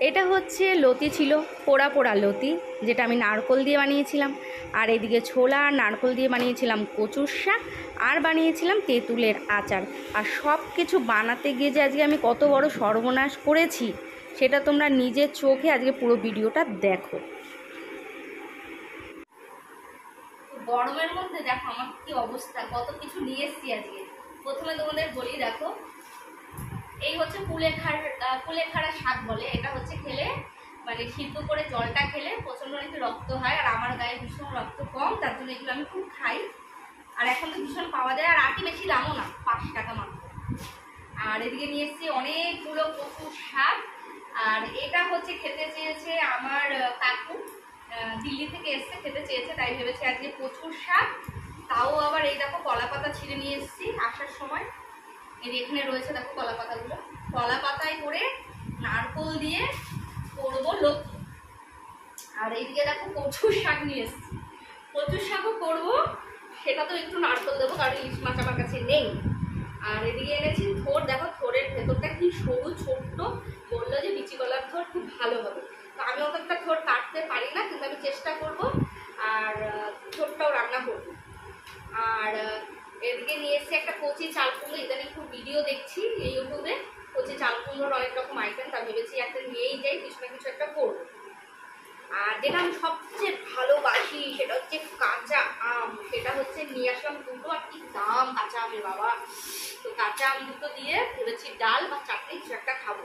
এটা হচ্ছে লতি ছিল, পোড়া পোড়া লতি, যেটা আমি নারকোল দিয়ে বানিয়েছিলাম। আর এদিকে ছোলা আর নারকোল দিয়ে বানিয়েছিলাম কচুর শাক, আর বানিয়েছিলাম তেঁতুলের আচার। আর সব কিছু বানাতে গিয়ে যে আজকে আমি কত বড় সর্বনাশ করেছি সেটা তোমরা নিজের চোখে আজকে পুরো ভিডিওটা দেখো। গরমের মধ্যে দেখো আমার কি অবস্থা, কত কিছু নিয়ে এসছি আজকে। প্রথমে তোমাদের বলি, দেখো এই হচ্ছে কুলেখাড়া শাক বলে। এটা হচ্ছে খেলে মানে সিদ্ধ করে জলটা খেলে প্রচণ্ড নাকি রক্ত হয়, আর আমার গায়ে ভীষণ রক্ত কম, তার জন্য এগুলো আমি খুব খাই। আর এখন তো ভীষণ পাওয়া যায়, আর আটি বেশি দামও না, 5 টাকা মাত্র। আর এদিকে নিয়ে এসছি অনেকগুলো কচুর শাক। আর এটা হচ্ছে খেতে চেয়েছে আমার কাকু, দিল্লি থেকে এসছে, খেতে চেয়েছে, তাই ভেবেছি আজকে কচুর শাক। তাও আবার এই দেখো কলা পাতা ছিঁড়ে নিয়ে এসছি আসার সময়। এই এখানে রয়েছে দেখো কলা পাতাগুলো, কলা পাতায় করে নারকোল দিয়ে করবো লতি। আর এইদিকে দেখো কচুর শাক নিয়ে এসছি, কচুর শাকও করবো, সেটা তো একটু নারকোল দেবো কারণ ইলিশ মাছ আমার কাছে নেই। আর এদিকে এনেছি থোড়, দেখো থোড়ের ভেতরটা কি সরু ছোট্ট, বললো যে বিচি কলার থোড় খুব ভালো হবে। তো আমি অতটা থোড় কাটতে পারি না, কিন্তু আমি চেষ্টা করব আর থোড়টাও রান্না করব। আর এদিকে নিয়ে এসছি একটা কচি চাল কুমড়ো, ইদানিং খুব ভিডিও দেখছি এই ইউটিউবে কচি চাল কুমড়োর অনেক রকম আইটেম, তা ভেবেছি একটা নিয়েই যাই, কিছু না কিছু একটা করবো। আর যেটা আমি সবচেয়ে ভালোবাসি সেটা হচ্ছে কাঁচা আম, সেটা হচ্ছে নিয়ে আসলাম দুটো। আর কি দাম কাঁচা আমের বাবা, তো কাঁচা আম দুটো দিয়ে ভেবেছি ডাল বা চাটনি কিছু একটা খাবো।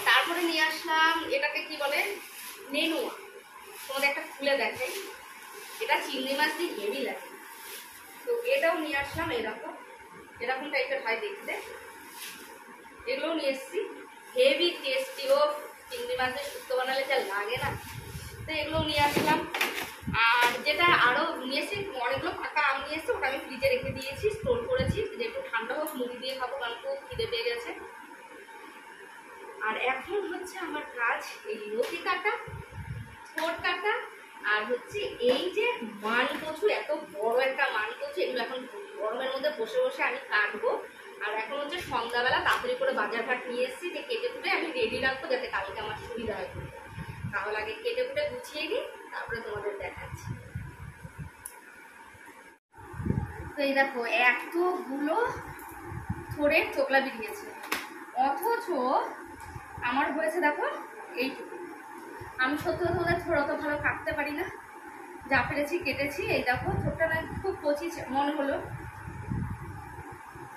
তারপরে নিয়ে আসলাম এটাকে কি বলে, নেনুয়া, তোমাদের একটা খুলে দেখাই, এটা চিংড়ি মাছ দিয়ে হেভি লাগে। তো এটাও নিয়ে আসলাম, এরকম টাইপের হয় দেখতে, এগুলোও নিয়ে এসছি, হেভি টেস্টি। ও চিংড়ি মাছের শুক্তো বানালে যা লাগে না, তো এগুলোও নিয়ে আসলাম। আর যেটা আরও নিয়েছি, অনেকগুলো পাকা আম নিয়ে এসছি, ওটা আমি ফ্রিজে রেখে দিয়েছি, স্টোর করেছি, যে একটু ঠান্ডা হোক মুড়ি দিয়ে খাবো, কারণ খুব খিদে পেয়ে গেছে। আর এখন হচ্ছে আমার কাজ এই লতি কাটা, ঠোঁট কাটা, আর হচ্ছে এই যে মান কচু, এত বড় একটা মান কচু, এগুলো এখন গরমের মধ্যে বসে বসে আমি কাটবো। আর এখন হচ্ছে সন্ধ্যাবেলা তাড়াতাড়ি করে বাজার ঘাট নিয়ে এসেছি, যে কেটে কুটে আমি রেডি রাখবো যাতে কালকে আমার সুবিধা হয়। তাহলে আগে কেটে কুটে গুছিয়ে নিই, তারপরে তোমাদের দেখাচ্ছি। তো এই দেখো এতগুলো থোড়ের চোকলা বেরিয়েছে, অথচ আমার হয়েছে দেখো এইটুকু। আমি সত্যি কথা বলে থোড় অত ভালো কাটতে পারি না, যা পেরেছি কেটেছি। এই দেখো থোড়টা না খুব কচি মনে হলো,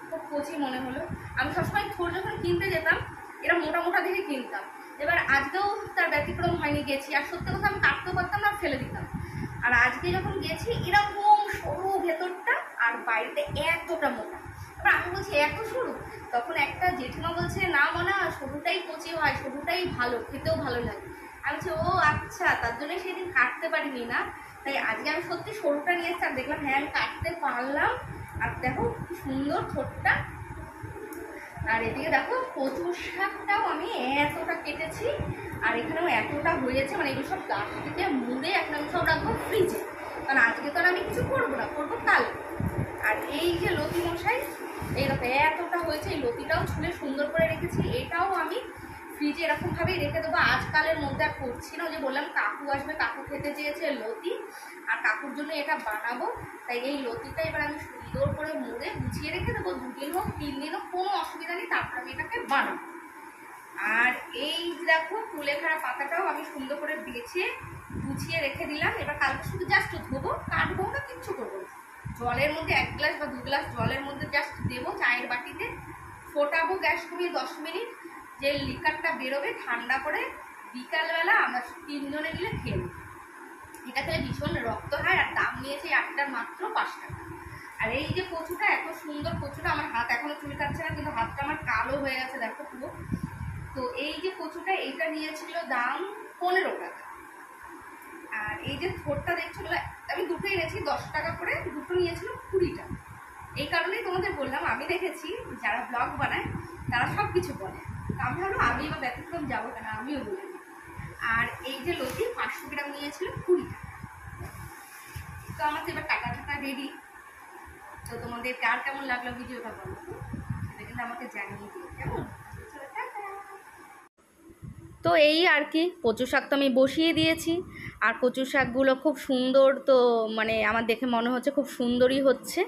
খুব কচি মনে হলো। আমি সবসময় থোড় যখন কিনতে যেতাম এরা মোটা মোটা দেখে কিনতাম, এবার আজকেও তার ব্যতিক্রম হয়নি, গেছি আর সত্যি কথা আমি কাটতেও পারতাম না, ফেলে দিতাম। আর আজকে যখন গেছি এরকম সরু ভেতরটা, আর বাইরেটা এতটা মোটা। এবার আমি বলছি এত সরু, তখন একটা জেঠিমা বলছে না মনে হয় সরুটাই কচি হয়, সরুটাই ভালো, খেতেও ভালো লাগে। আমি বলছি ও আচ্ছা, তার জন্য সেদিন কাটতে পারিনি না, তাই আজকে আমি সত্যি সরুটা নিয়ে এসছি। আর দেখলাম হ্যাঁ আমি কাটতে পারলাম। আর দেখো কি সুন্দর ঠোঁটটা। আর এদিকে দেখো কচুর শাকটাও আমি এতটা কেটেছি, আর এখানেও এতটা হয়েছে, মানে এগুলো সব প্লাস্টিকে মুড়ে এখন আমি সব রাখবো ফ্রিজে, কারণ আজকে তো আর আমি কিছু করবো না, করবো কাল। আর এই যে লতি মশাই, এই দেখো এতটা হয়েছে, এই লতিটাও ছুলে সুন্দর করে রেখেছি, এটাও আমি ফ্রিজে এরকমভাবেই রেখে দেবো, আজকালের মধ্যে আর করছি না। যে বললাম কাকু আসবে, কাকু খেতে চেয়েছে লতি, আর কাকুর জন্য এটা বানাবো, তাই এই লতিটা এবার আমি সুন্দর করে মুড়ে গুছিয়ে রেখে দেবো, 2 দিন হোক 3 দিন হোক কোনো অসুবিধা নেই, তারপর আমি এটাকে বানাবো। আর এই দেখো কুলেখাড়া পাতাটাও আমি সুন্দর করে বেছে গুছিয়ে রেখে দিলাম। এবার কালকে শুধু জাস্ট ধোবো, কাটবো না, কিচ্ছু করবো না, জলের মধ্যে 1 গ্লাস বা 2 গ্লাস জলের মধ্যে জাস্ট দেবো চায়ের বাটিতে, ফোটাবো গ্যাস কমিয়ে 10 মিনিট, যে লিকারটা বেরোবে ঠান্ডা করে বিকালবেলা আমরা 3 জনে মিলে খেয়ে নেব। এটা খেলে ভীষণ রক্ত হয়, আর দাম নিয়েছে 8টার মাত্র 5 টাকা। আর এই যে কচুটা, এত সুন্দর কচুটা, আমার হাত এখনো চুল কাটছে না, কিন্তু হাতটা আমার কালো হয়ে গেছে দেখো পুরো। তো এই যে কচুটা, এইটা নিয়েছিল দাম 15 টাকা। আর এই যে থোড়টা দেখছো, আমি দুটো এনেছি 10 টাকা করে, দুটো নিয়েছিল 20 টাকা। এই কারণেই তোমাদের বললাম, আমি দেখেছি যারা ব্লগ বানায় তারা সব কিছু বলে, আমি ভাবলাম আমি বা ব্যতিক্রম যাবো কেন, আমিও বলি। আর এই যে লতি 500 গ্রাম নিয়েছিল 20 টাকা। তো আমার তো এবার টাকা রেডি। তো তোমাদের কার কেমন লাগলো ভিডিওটা বলো, সেটা কিন্তু আমাকে জানিয়ে দিও কেমন। তো এই আর কি, কচু শাক তো আমি বসিয়ে দিয়েছি। আর কচু শাকগুলো খুব সুন্দর, তো মানে আমার দেখে মনে হচ্ছে খুব সুন্দরই হচ্ছে।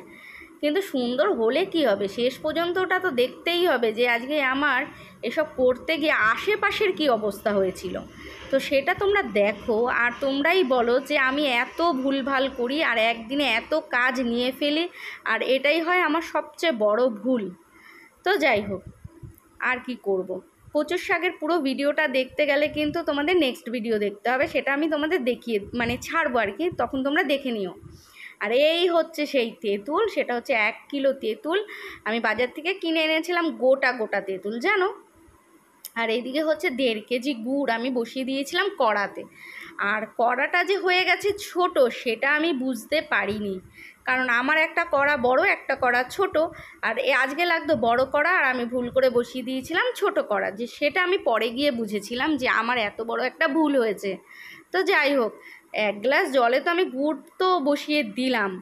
কিন্তু সুন্দর হলে কি হবে, শেষ পর্যন্ত ওটা তো দেখতেই হবে যে আজকে আমার এসব করতে গিয়ে আশেপাশের কি অবস্থা হয়েছিল। তো সেটা তোমরা দেখো আর তোমরাই বলো যে আমি এত ভুলভাল করি আর একদিনে এত কাজ নিয়ে ফেলি, আর এটাই হয় আমার সবচেয়ে বড় ভুল। তো যাই হোক, আর কি করব। কচুর শাকের পুরো ভিডিওটা দেখতে গেলে কিন্তু তোমাদের নেক্সট ভিডিও দেখতে হবে, সেটা আমি তোমাদের দেখিয়ে মানে ছাড়বো আর কি, তখন তোমরা দেখে নিও। আর এই হচ্ছে সেই তেঁতুল, সেটা হচ্ছে 1 কিলো তেঁতুল আমি বাজার থেকে কিনে এনেছিলাম, গোটা গোটা তেঁতুল জানো। আর এইদিকে হচ্ছে 1.5 কেজি গুড় আমি বসিয়ে দিয়েছিলাম কড়াতে। আর কড়াটা যে হয়ে গেছে ছোট সেটা আমি বুঝতে পারিনি, কারণ আমার একটা কড়া বড়, একটা কড়া ছোট। আর আজকে লাগতো বড় কড়া, আর আমি ভুল করে বসিয়ে দিয়েছিলাম ছোট কড়া, যে সেটা আমি পরে গিয়ে বুঝেছিলাম যে আমার এত বড় একটা ভুল হয়েছে। তো যাই হোক, 1 গ্লাস জলে তো আমি গুড় তো বসিয়ে দিলাম,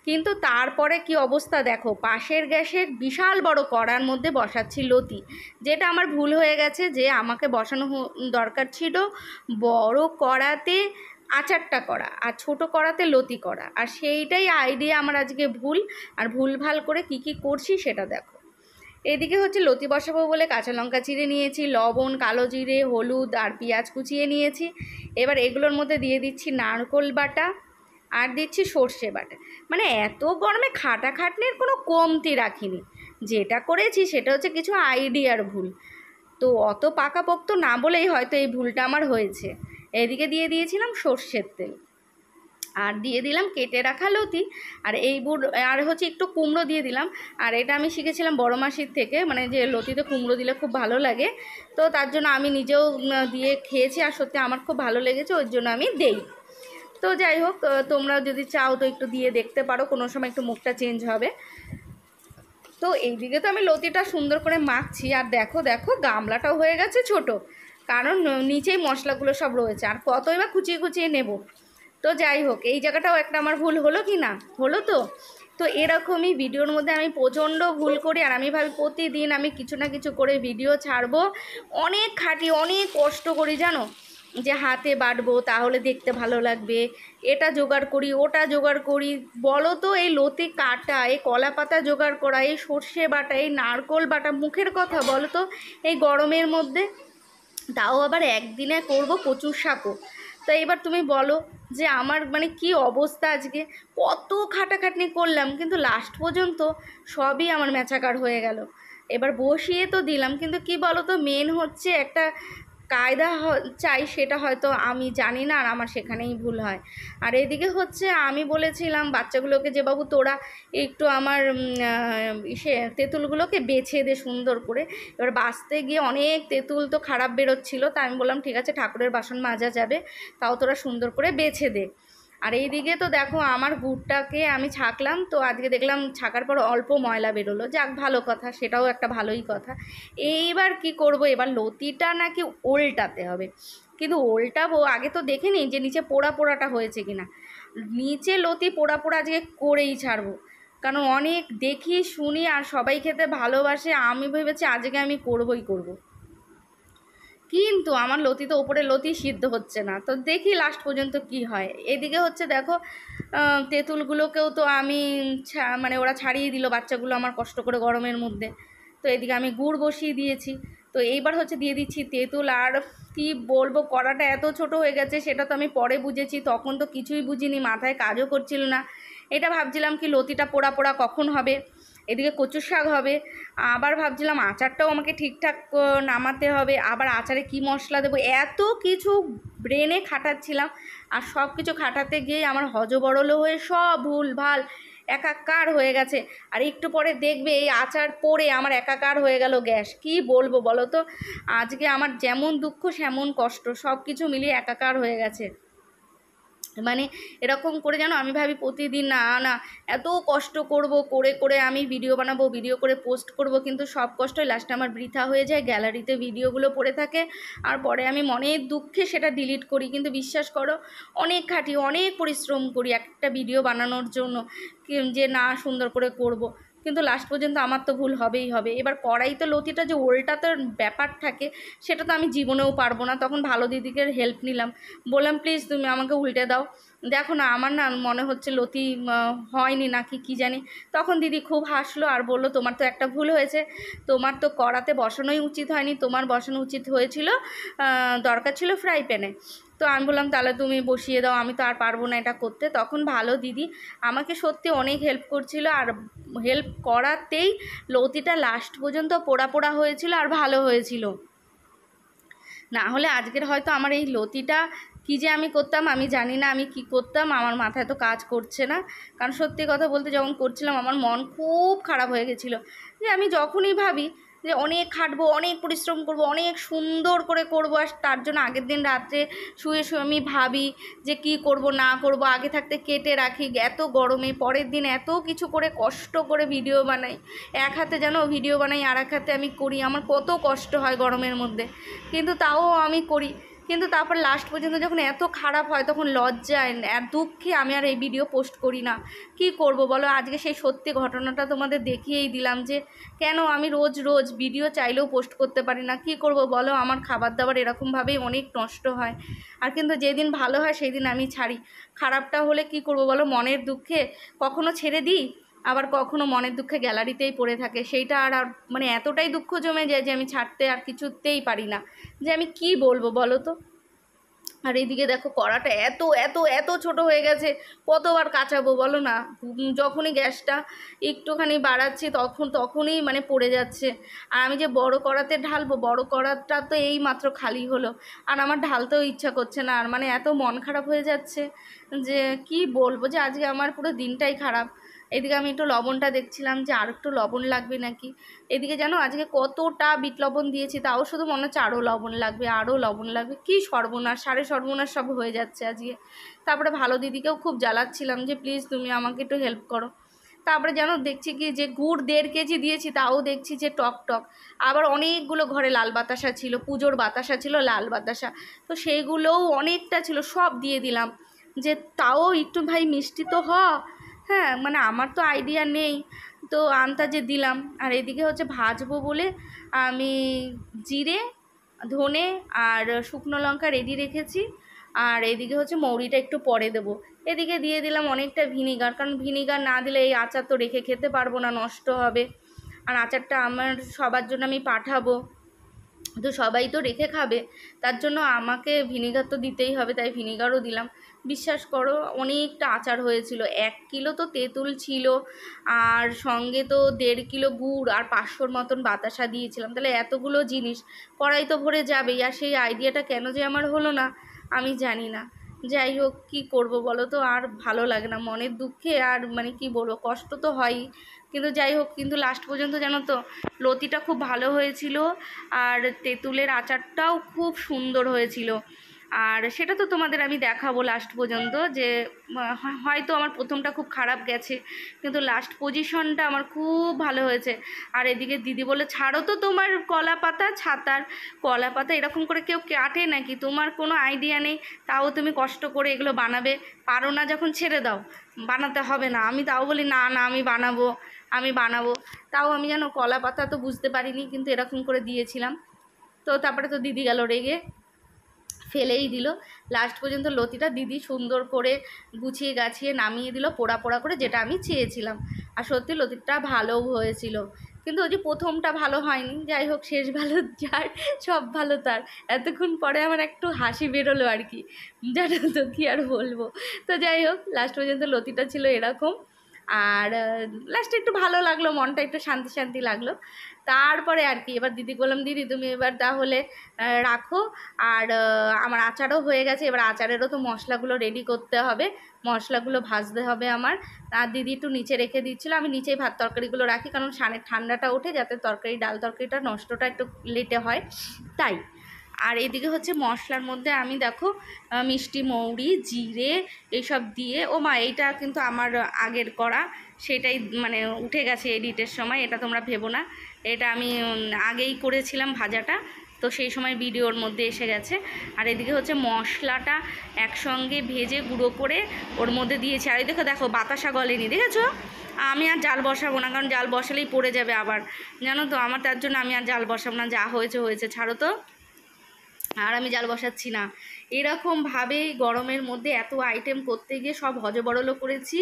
কিন্তু তারপরে কি অবস্থা দেখো, পাশের গ্যাসে বিশাল বড় কড়ার মধ্যে বসাচ্ছি লতি, যেটা আমার ভুল হয়ে গেছে, যে আমাকে বসানো দরকার ছিল বড় কড়াতে আচারটা করা আর ছোট কড়াতে লতি করা, আর সেইটাই আইডিয়া আমার আজকে ভুল। আর ভুলভাল করে কি কি করছি সেটা দেখো। এদিকে হচ্ছে লতি বসাবো বলে কাঁচা লঙ্কা চিড়ে নিয়েছি, লবণ, কালো জিরে, হলুদ আর পেঁয়াজ কুচিয়ে নিয়েছি। এবার এগুলোর মধ্যে দিয়ে দিচ্ছি নারকোল বাটা আর দিচ্ছি সর্ষে বাটা। মানে এত গরমে খাটাখাটনির কোনো কমতি রাখিনি, যেটা করেছি সেটা হচ্ছে কিছু আইডিয়ার ভুল। তো অত পাকাপোক্ত না বলেই হয়তো এই ভুলটা আমার হয়েছে। এদিকে দিয়ে দিয়েছিলাম সর্ষের তেল, আর দিয়ে দিলাম কেটে রাখা লতি, আর এই আর হচ্ছে একটু কুমড়ো দিয়ে দিলাম। আর এটা আমি শিখেছিলাম বড় মাসির থেকে, মানে যে লতিতে কুমড়ো দিলে খুব ভালো লাগে, তো তার জন্য আমি নিজেও দিয়ে খেয়েছি, আর সত্যি আমার খুব ভালো লেগেছে, ওই জন্য আমি দেই। তো যাই হোক, তোমরা যদি চাও তো একটু দিয়ে দেখতে পারো, কোনো সময় একটু মুখটা চেঞ্জ হবে। তো এইদিকে তো আমি লতিটা সুন্দর করে মাখছি, আর দেখো দেখো গামলাটাও হয়ে গেছে ছোট, কারণ নিচেই মশলাগুলো সব রয়েছে, আর কতই বা কুচিয়ে কুচিয়ে নেব। তো যাই হোক, এই জায়গাটাও একটা আমার ভুল হলো কি না, হলো তো। তো এরকমই ভিডিওর মধ্যে আমি প্রচণ্ড ভুল করি, আর আমি ভাবি প্রতিদিন আমি কিছু না কিছু করে ভিডিও ছাড়বো। অনেক খাটি, অনেক কষ্ট করি জানো, যে হাতে বাটবো তাহলে দেখতে ভালো লাগবে, এটা জোগাড় করি ওটা জোগাড় করি। বলো তো, এই লতি কাটা, এই কলা পাতা জোগাড় করা, এই সর্ষে বাটা, এই নারকোল বাটা, মুখের কথা বলো তো এই গরমের মধ্যে। তাও আবার একদিনে করব কচুর শাকও। তো এবার তুমি বলো যে আমার মানে কি অবস্থা আজকে, কত খাটাখাটনি করলাম কিন্তু লাস্ট পর্যন্ত সবই আমার ম্যাচাকার হয়ে গেল। এবার বসিয়ে তো দিলাম, কিন্তু কি বলো তো, মেন হচ্ছে একটা কায়দা চাই, সেটা হয়তো আমি জানি না, আর আমার সেখানেই ভুল হয়। আর এদিকে হচ্ছে আমি বলেছিলাম বাচ্চাগুলোকে যে বাবু তোরা একটু আমার তেঁতুলগুলোকে বেছে দে সুন্দর করে। এবার বাছতে গিয়ে অনেক তেঁতুল তো খারাপ বেরোচ্ছিলো, তা আমি বললাম ঠিক আছে, ঠাকুরের বাসন মাজা যাবে, তাও তোরা সুন্দর করে বেছে দে। আর এইদিকে তো দেখো আমার গুড়টাকে আমি ছাঁকলাম, তো আজকে দেখলাম ছাকার পর অল্প ময়লা বেরোলো, যাক ভালো কথা, সেটাও একটা ভালোই কথা। এইবার কি করব, এবার লতিটা নাকি ওল্টাতে হবে, কিন্তু ওল্টাবো আগে তো দেখে নিই যে নিচে পোড়া পোড়াটা হয়েছে কিনা। নিচে লতি পোড়া পোড়া আজকে করেই ছাড়বো, কারণ অনেক দেখি শুনি আর সবাই খেতে ভালোবাসে, আমি ভেবেছি আজকে আমি করবই করব। কিন্তু আমার লতি তো ওপরে লতি সিদ্ধ হচ্ছে না, তো দেখি লাস্ট পর্যন্ত কি হয়। এদিকে হচ্ছে দেখো তেঁতুলগুলোকেও তো আমি মানে ওরা ছাড়িয়ে দিল বাচ্চাগুলো আমার কষ্ট করে গরমের মধ্যে। তো এদিকে আমি গুড় বসিয়ে দিয়েছি, তো এইবার হচ্ছে দিয়ে দিচ্ছি তেঁতুল। আর কি বলবো, কড়াটা এত ছোট হয়ে গেছে সেটা তো আমি পরে বুঝেছি, তখন তো কিছুই বুঝিনি, মাথায় কাজও করছিল না। এটা ভাবছিলাম কি লতিটা পোড়া পোড়া কখন হবে, এদিকে কচুর শাক হবে, আবার ভাবছিলাম আচারটাও আমাকে ঠিকঠাক নামাতে হবে, আবার আচারে কি মশলা দেবো, এত কিছু ব্রেনে খাটাচ্ছিলাম। আর সব কিছু খাটাতে গিয়ে আমার হজবরল হয়ে সব ভুল ভাল একাকার হয়ে গেছে। আর একটু পরে দেখবে এই আচার পড়ে আমার একাকার হয়ে গেল গ্যাস। কি বলবো বলো তো, আজকে আমার যেমন দুঃখ সেমন কষ্ট, সব কিছু মিলিয়ে একাকার হয়ে গেছে। মানে এরকম করে জানো, আমি ভাবি প্রতিদিন না না এত কষ্ট করব, করে করে আমি ভিডিও বানাবো, ভিডিও করে পোস্ট করব, কিন্তু সব কষ্টই লাস্টে আমার বৃথা হয়ে যায়, গ্যালারিতে ভিডিওগুলো পড়ে থাকে, আর পরে আমি মনের দুঃখে সেটা ডিলিট করি। কিন্তু বিশ্বাস করো, অনেক খাটি, অনেক পরিশ্রম করি একটা ভিডিও বানানোর জন্য, যে না সুন্দর করে করব, কিন্তু লাস্ট পর্যন্ত আমার তো ভুল হবেই হবে। এবার কড়াইতে লতিটা যে ওল্টাতে ব্যাপার থাকে সেটা তো আমি জীবনেও পারবো না। তখন ভালো দিদিকে হেল্প নিলাম, বললাম প্লিজ তুমি আমাকে উল্টে দাও, দেখো না আমার না মনে হচ্ছে লতি হয়নি নাকি কী জানি। তখন দিদি খুব হাসলো আর বললো তোমার তো একটা ভুল হয়েছে, তোমার তো কড়াতে বসানোই উচিত হয়নি, তোমার বসানো উচিত হয়েছিল, দরকার ছিল ফ্রাই প্যানে। তো আমি বললাম তাহলে তুমি বসিয়ে দাও, আমি তো আর পারবো না এটা করতে। তখন ভালো দিদি আমাকে সত্যি অনেক হেল্প করছিল, আর হেল্প করাতেই লতিটা লাস্ট পর্যন্ত পোড়া পোড়া হয়েছিল আর ভালো হয়েছিল। না হলে আজকের হয়তো আমার এই লতিটা কী যে আমি করতাম আমি জানি না, আমি কি করতাম, আমার মাথায় তো কাজ করছে না। কারণ সত্যি কথা বলতে যখন করছিলাম আমার মন খুব খারাপ হয়ে গেছিলো, যে আমি যখনই ভাবি যে অনেক খাটবো, অনেক পরিশ্রম করব, অনেক সুন্দর করে করব, আর তার জন্য আগের দিন রাত্রে শুয়ে শুয়ে আমি ভাবি যে কি করব না করব, আগে থাকতে কেটে রাখি, এত গরমে পরের দিন এত কিছু করে কষ্ট করে ভিডিও বানাই, এক হাতে যেন ভিডিও বানাই আর এক হাতে আমি করি, আমার কত কষ্ট হয় গরমের মধ্যে, কিন্তু তাও আমি করি। কিন্তু তারপর লাস্ট পর্যন্ত যখন এত খারাপ হয় তখন লজ্জায় আর দুঃখে আমি আর এই ভিডিও পোস্ট করি না। কি করব বলো, আজকে সেই সত্যি ঘটনাটা তোমাদের দেখিয়েই দিলাম যে কেন আমি রোজ রোজ ভিডিও চাইলেও পোস্ট করতে পারি না। কি করব বলো, আমার খাবার দাবার এরকমভাবেই অনেক নষ্ট হয়, আর কিন্তু যেদিন ভালো হয় সেই দিন আমি ছাড়ি। খারাপটা হলে কি করব বলো, মনের দুঃখে কখনো ছেড়ে দিই, আবার কখনো মনের দুঃখে গ্যালারিতেই পড়ে থাকে, সেইটা আর মানে এতটাই দুঃখ জমে যায় যে আমি ছাড়তে আর কিছুতেই পারি না, যে আমি কি বলবো বলো তো। আর এইদিকে দেখো কড়াটা এত এত এত ছোট হয়ে গেছে, কতবার কাচাবো বলো না। যখনই গ্যাসটা একটুখানি বাড়াচ্ছি তখনই মানে পড়ে যাচ্ছে। আর আমি যে বড় কড়াতে ঢালবো, বড় কড়াটা তো এই মাত্র খালি হলো, আর আমার ঢালতেও ইচ্ছা করছে না, আর মানে এত মন খারাপ হয়ে যাচ্ছে যে কি বলবো, যে আজকে আমার পুরো দিনটাই খারাপ। এদিকে আমি একটু লবণটা দেখছিলাম যে আর একটু লবণ লাগবে নাকি। এদিকে জানো আজকে কতটা বিট লবণ দিয়েছি, তাও শুধু মনে হচ্ছে আরও লবণ লাগবে, আরও লবণ লাগবে। কী সর্বনাশ, সাড়ে সর্বনাশ সব হয়ে যাচ্ছে আজকে। তারপরে ভালো দিদিকেও খুব জ্বালাচ্ছিলাম যে প্লিজ তুমি আমাকে একটু হেল্প করো। তারপরে যেন দেখছি কি যে গুড় 1.5 কেজি দিয়েছি, তাও দেখছি যে টক টক। আবার অনেকগুলো ঘরে লাল বাতাসা ছিল, পুজোর বাতাসা ছিল লাল বাতাসা, তো সেইগুলোও অনেকটা ছিল, সব দিয়ে দিলাম যে তাও একটু ভাই মিষ্টি তো হ্যাঁ, মানে আমার তো আইডিয়া নেই, তো আন্দাজে দিলাম। আর এদিকে হচ্ছে ভাজবো বলে আমি জিরে, ধনে আর শুকনো লঙ্কা রেডি রেখেছি, আর এদিকে হচ্ছে মৌরিটা একটু পরে দেবো। এদিকে দিয়ে দিলাম অনেকটা ভিনিগার, কারণ ভিনিগার না দিলে এই আচার তো রেখে খেতে পারবো না, নষ্ট হবে। আর আচারটা আমার সবার জন্য আমি পাঠাবো, তো সবাই তো রেখে খাবে, তার জন্য আমাকে ভিনিগার তো দিতেই হবে, তাই ভিনিগারও দিলাম। বিশ্বাস করো অনেকটা আচার হয়েছিল, 1 কিলো তো তেঁতুল ছিল, আর সঙ্গে তো 1.5 কিলো গুড় আর 500-র মতন বাতাসা দিয়েছিলাম, তাহলে এতগুলো জিনিস কড়াই তো ভরে যাবেই। আর সেই আইডিয়াটা কেন যে আমার হলো না আমি জানি না। যাই হোক, কী করবো বলো তো, আর ভালো লাগে না মনের দুঃখে, আর মানে কি বলবো, কষ্ট তো হয়ই, কিন্তু যাই হোক, কিন্তু লাস্ট পর্যন্ত জানো তো লতিটা খুব ভালো হয়েছিল, আর তেঁতুলের আচারটাও খুব সুন্দর হয়েছিল। আর সেটা তো তোমাদের আমি দেখাবো লাস্ট পর্যন্ত, যে হয়তো আমার প্রথমটা খুব খারাপ গেছে, কিন্তু লাস্ট পজিশনটা আমার খুব ভালো হয়েছে। আর এদিকে দিদি বলে ছাড়ো তো তোমার কলা পাতা ছাতার, কলা পাতা এরকম করে কেউ কাটে নাকি, তোমার কোনো আইডিয়া নেই, তাও তুমি কষ্ট করে এগুলো বানাবে, পারো না যখন ছেড়ে দাও, বানাতে হবে না। আমি তাও বলি না না আমি বানাবো, তাও আমি যেন কলা পাতা তো বুঝতে পারিনি, কিন্তু এরকম করে দিয়েছিলাম। তো তারপরে তো দিদি গেল রেগে, ফেলেই দিল। লাস্ট পর্যন্ত লতিটা দিদি সুন্দর করে গুছিয়ে গাছিয়ে নামিয়ে দিল পোড়া পোড়া করে, যেটা আমি চেয়েছিলাম। আর সত্যি লতিটা ভালোও হয়েছিল, কিন্তু ওই যে প্রথমটা ভালো হয়নি। যাই হোক, শেষ ভালো যার, সব ভালো তার। এতক্ষণ পরে আমার একটু হাসি বেরোলো আর কি, জানো তো কী আর বলবো। তো যাই হোক, লাস্ট পর্যন্ত লতিটা ছিল এরকম, আর লাস্টে একটু ভালো লাগলো, মনটা একটু শান্তি শান্তি লাগলো। তারপরে আর কি এবার দিদি বললাম দিদি তুমি এবার তাহলে রাখো, আর আমার আচারও হয়ে গেছে, এবার আচারেরও তো মশলাগুলো রেডি করতে হবে, মশলাগুলো ভাজতে হবে আমার। আর দিদি একটু নিচে রেখে দিচ্ছিলো, আমি নিচেই ভাত তরকারিগুলো রাখি, কারণ সামনে ঠান্ডাটা ওঠে যাতে তরকারি ডাল তরকারিটা নষ্টটা একটু লেটে হয়, তাই। আর এদিকে হচ্ছে মশলার মধ্যে আমি দেখো মিষ্টি মৌরি জিরে এইসব দিয়ে, ও মা এইটা কিন্তু আমার আগের করা, সেটাই মানে উঠে গেছে এডিটের সময়, এটা তোমরা ভেবো না, এটা আমি আগেই করেছিলাম ভাজাটা। তো তো সেই সময় ভিডিওর মধ্যে এসে গেছে। আর এদিকে হচ্ছে মশলাটা একসঙ্গে ভেজে গুঁড়ো করে ওর মধ্যে দিয়েছি। আর এই দেখো বাতাসা গলেনি, দেখেছো? আমি আর জাল বসাবো না, কারণ জাল বসালেই পড়ে যাবে আবার, জানো তো। আমার তার জন্য আমি আর জাল বসাবো না, যা হয়েছে ছাড়ো তো। আর আমি জাল বসাচ্ছি না। এরকমভাবে গরমের মধ্যে এত আইটেম করতে গিয়ে সব হজবরল করেছি,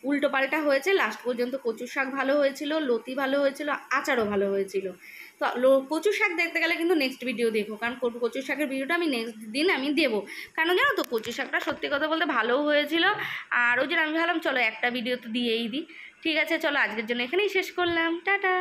উল্টো পাল্টা হয়েছে। লাস্ট পর্যন্ত কচু শাক ভালো হয়েছিল, লতি ভালো হয়েছিল, আচারও ভালো হয়েছিল। তো কচু শাক দেখতে গেলে কিন্তু নেক্সট ভিডিও দেখো, কারণ কচু শাকের ভিডিওটা আমি নেক্সট দিন আমি দেবো। কারণ জানো তো কচু শাকটা সত্যি কথা বলতে ভালোও হয়েছিল। আর ওই জন্য আমি ভাবলাম চলো একটা ভিডিও তো দিয়েই দিই। ঠিক আছে, চলো আজকের জন্য এখানেই শেষ করলাম, টাটা।